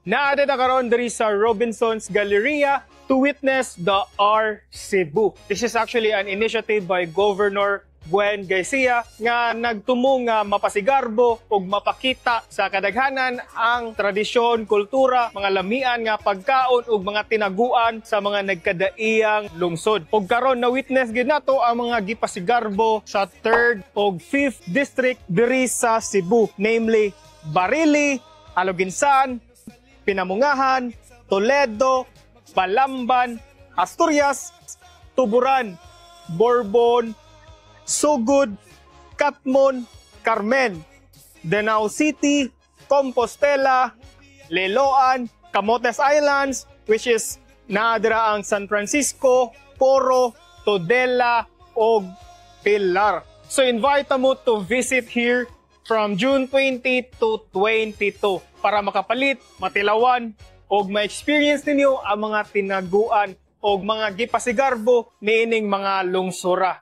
Naadto na karon diri sa Robinson's Galleria to witness the R Cebu. This is actually an initiative by Governor Buen Garcia nga nagtumong nga mapasigarbo ug mapakita sa kadaghanan ang tradisyon, kultura, mga lamian nga pagkaon ug mga tinaguan sa mga nagkadaiyang lungsod. Ug karon na witness gid nato ang mga gipasigarbo sa 3rd ug 5th district diri sa Cebu, namely Barili, Aloginsan, Pinamungahan, Toledo, Balamban, Asturias, Tuburan, Bourbon, Sugod, Catmon, Carmen, Danao City, Compostela, Liloan, Camotes Islands, which is naadra ang San Francisco, Poro, Tudela, ug Pilar. So invite mo to visit here from June 20 to 22 para makapalit, matilawan, og ma-experience ninyo ang mga tinaguan og mga gipasigarbo niining mga lungsura.